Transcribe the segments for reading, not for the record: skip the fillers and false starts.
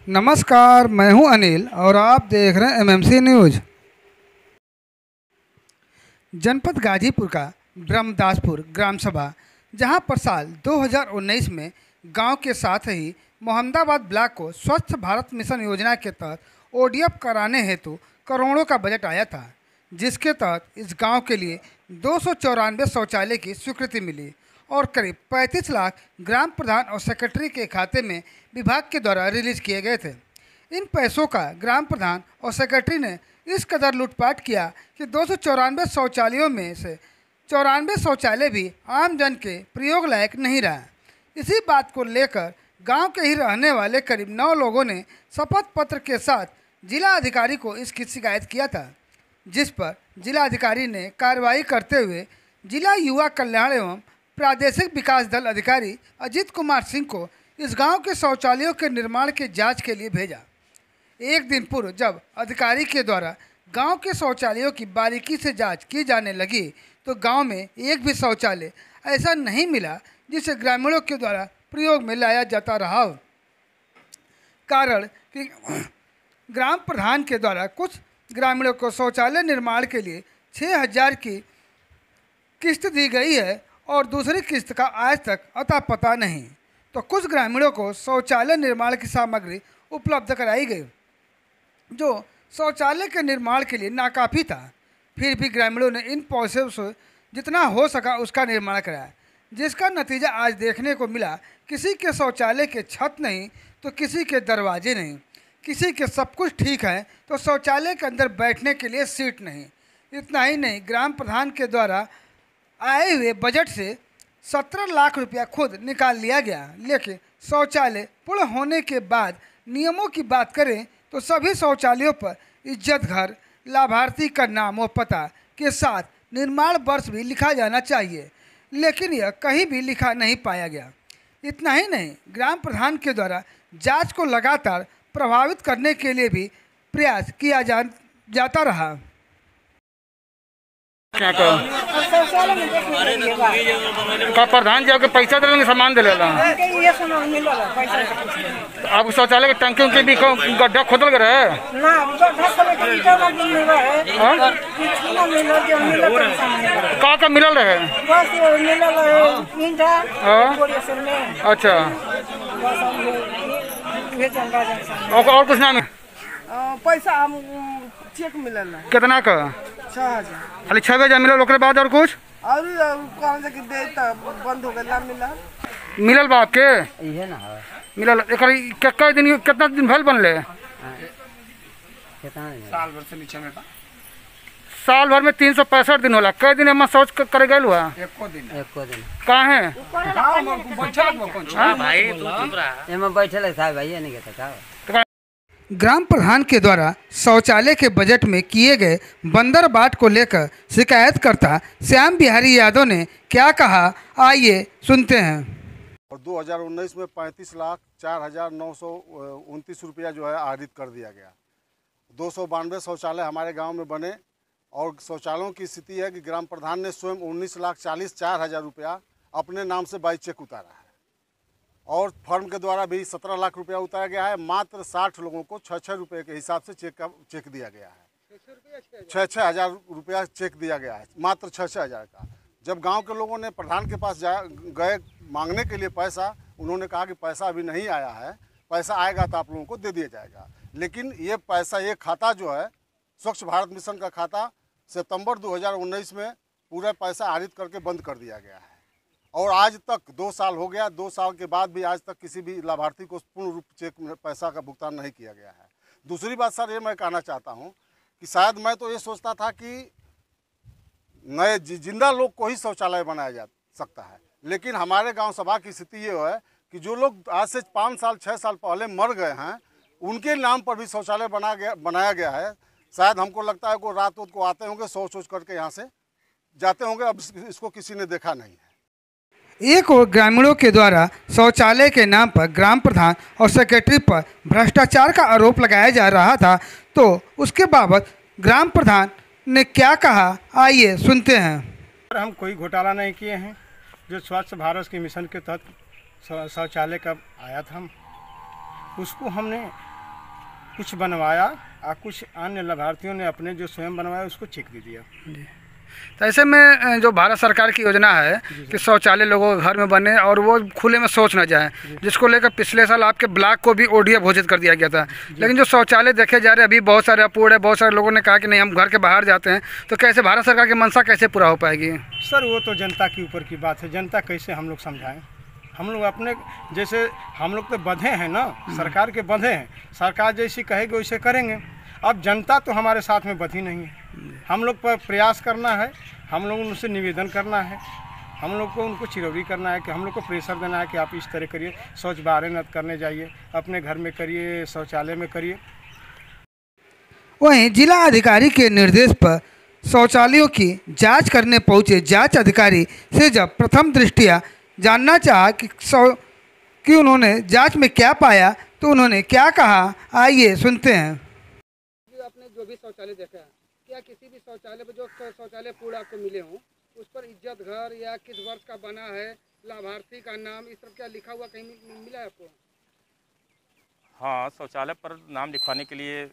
नमस्कार, मैं हूं अनिल और आप देख रहे हैं एमएमसी न्यूज। जनपद गाजीपुर का ब्रह्मदासपुर ग्राम सभा, जहां पर साल 2019 में गांव के साथ ही मोहम्मदाबाद ब्लॉक को स्वच्छ भारत मिशन योजना के तहत ओडीएफ कराने हेतु करोड़ों का बजट आया था, जिसके तहत इस गांव के लिए 294 शौचालय की स्वीकृति मिली और करीब 35 लाख ग्राम प्रधान और सेक्रेटरी के खाते में विभाग के द्वारा रिलीज किए गए थे। इन पैसों का ग्राम प्रधान और सेक्रेटरी ने इस कदर लूटपाट किया कि 294 शौचालयों में से 94 शौचालय भी आम जन के प्रयोग लायक नहीं रहा। इसी बात को लेकर गांव के ही रहने वाले करीब 9 लोगों ने शपथ पत्र के साथ जिला अधिकारी को इसकी शिकायत किया था, जिस पर जिला अधिकारी ने कार्रवाई करते हुए जिला युवा कल्याण एवं प्रादेशिक विकास दल अधिकारी अजीत कुमार सिंह को इस गांव के शौचालयों के निर्माण के जांच के लिए भेजा। एक दिन पूर्व जब अधिकारी के द्वारा गांव के शौचालयों की बारीकी से जांच की जाने लगी तो गांव में एक भी शौचालय ऐसा नहीं मिला जिसे ग्रामीणों के द्वारा प्रयोग में लाया जाता रहा हो। कारण कि ग्राम प्रधान के द्वारा कुछ ग्रामीणों को शौचालय निर्माण के लिए 6,000 की किस्त दी गई है और दूसरी किस्त का आज तक अता पता नहीं, तो कुछ ग्रामीणों को शौचालय निर्माण की सामग्री उपलब्ध कराई गई जो शौचालय के निर्माण के लिए नाकाफ़ी था। फिर भी ग्रामीणों ने इन पैसों से जितना हो सका उसका निर्माण कराया, जिसका नतीजा आज देखने को मिला। किसी के शौचालय के छत नहीं तो किसी के दरवाजे नहीं, किसी के सब कुछ ठीक है तो शौचालय के अंदर बैठने के लिए सीट नहीं। इतना ही नहीं, ग्राम प्रधान के द्वारा आए हुए बजट से 17 लाख रुपया खुद निकाल लिया गया, लेकिन शौचालय पूर्ण होने के बाद नियमों की बात करें तो सभी शौचालयों पर इज्जत घर, लाभार्थी का नाम और पता के साथ निर्माण वर्ष भी लिखा जाना चाहिए, लेकिन यह कहीं भी लिखा नहीं पाया गया। इतना ही नहीं, ग्राम प्रधान के द्वारा जांच को लगातार प्रभावित करने के लिए भी प्रयास किया जाता रहा। क्या का प्रधान जी आपके पैसा दे सामान दे आप शौचालय के टंकी उनके भी गड्ढा खोदल गए रहे का मिलल रहे? अच्छा, और कुछ ना पैसा चेक मिलल है। कितना का? 6,000 खाली 6,000 मिलल, ओकरे बाद और कुछ और कौन से कि दे त बंद हो गया मिलल बा आपके? इहे ना है मिलल। एकर कितना दिन भल बनले? साल भर से नीचे में बा। साल भर में 365 दिन होला। कई दिन हम सोच करे गए हुआ? एको दिन कहाँ है भाई? तू चुप रहा, एमे बैठल है साहब भाई, नहीं कहता का। ग्राम प्रधान के द्वारा शौचालय के बजट में किए गए बंदर बाट को लेकर शिकायतकर्ता श्याम बिहारी यादव ने क्या कहा, आइए सुनते हैं। और 2019 में 35,04,929 रुपया जो है आहरित कर दिया गया। 292 शौचालय हमारे गांव में बने और शौचालयों की स्थिति है कि ग्राम प्रधान ने स्वयं 19,44,04,000 रुपया अपने नाम से बाई चेक उतारा है और फर्म के द्वारा भी 17 लाख रुपया उतारा गया है। मात्र 60 लोगों को 6-6 रुपये के हिसाब से चेक दिया गया है। 6-6 हज़ार रुपया चेक दिया गया है, मात्र 6-6 हज़ार का। जब गांव के लोगों ने प्रधान के पास गए मांगने के लिए पैसा, उन्होंने कहा कि पैसा अभी नहीं आया है, पैसा आएगा तो आप लोगों को दे दिया जाएगा। लेकिन ये पैसा, ये खाता जो है स्वच्छ भारत मिशन का खाता, सितंबर 2019 में पूरा पैसा आहरित करके बंद कर दिया गया है और आज तक 2 साल हो गया। 2 साल के बाद भी आज तक किसी भी लाभार्थी को पूर्ण रूप चेक पैसा का भुगतान नहीं किया गया है। दूसरी बात सर, ये मैं कहना चाहता हूँ कि शायद मैं तो ये सोचता था कि नए जिंदा लोग को ही शौचालय बनाया जा सकता है, लेकिन हमारे गांव सभा की स्थिति ये है कि जो लोग आज से 5 साल 6 साल पहले मर गए हैं उनके नाम पर भी शौचालय बनाया गया है। शायद हमको लगता है कि रात को आते होंगे, सोच करके यहाँ से जाते होंगे। अब इसको किसी ने देखा नहीं है। एक और ग्रामीणों के द्वारा शौचालय के नाम पर ग्राम प्रधान और सेक्रेटरी पर भ्रष्टाचार का आरोप लगाया जा रहा था, तो उसके बाबत ग्राम प्रधान ने क्या कहा, आइए सुनते हैं। हम कोई घोटाला नहीं किए हैं। जो स्वच्छ भारत के मिशन के तहत शौचालय का आया था, उसको हमने कुछ बनवाया और कुछ अन्य लाभार्थियों ने अपने जो स्वयं बनवाया उसको चेक दे दिया। तो ऐसे में जो भारत सरकार की योजना है कि शौचालय लोगों के घर में बने और वो खुले में शौच न जाए, जिसको लेकर पिछले साल आपके ब्लॉक को भी ओडीएफ घोषित कर दिया गया था, लेकिन जो शौचालय देखे जा रहे हैं अभी बहुत सारे अपूर्ण है। बहुत सारे लोगों ने कहा कि नहीं हम घर के बाहर जाते हैं, तो कैसे भारत सरकार की मंशा कैसे पूरा हो पाएगी? सर वो तो जनता के ऊपर की बात है, जनता कैसे हम लोग समझाएं। हम लोग अपने जैसे हम लोग तो बंधे हैं ना, सरकार के बंधे हैं, सरकार जैसी कहेगी वैसे करेंगे। अब जनता तो हमारे साथ में बंधी नहीं है, हम लोग पर प्रयास करना है, हम लोग उनसे निवेदन करना है, हम लोग को उनको चिरौरी करना है कि हम लोग को प्रेशर देना है कि आप इस तरह करिए, शौच बाहर न करने जाइए, अपने घर में करिए, शौचालय में करिए। वहीं जिला अधिकारी के निर्देश पर शौचालयों की जांच करने पहुंचे जांच अधिकारी से जब प्रथम दृष्टिया जानना चाहा कि उन्होंने जांच में क्या पाया, तो उन्होंने क्या कहा, आइए सुनते हैं। आपने जो भी शौचालय देखा है, क्या किसी भी शौचालय में जो शौचालय पूर्ण आपको मिले हों उस पर इज्जत घर या किस वर्ष का बना है, लाभार्थी का नाम, इस तरह क्या लिखा हुआ कहीं मिला है आपको? हाँ, शौचालय पर नाम लिखवाने के लिए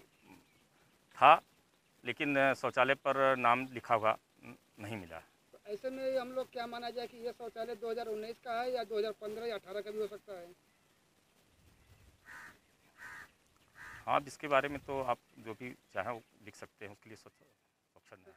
था, लेकिन शौचालय पर नाम लिखा हुआ नहीं मिला। तो ऐसे में हम लोग क्या माना जाए कि ये शौचालय 2019 का है या 2015 या 18 का भी हो सकता है? हाँ, इसके बारे में तो आप जो भी चाहें वो लिख सकते हैं, उसके लिए ऑप्शन है।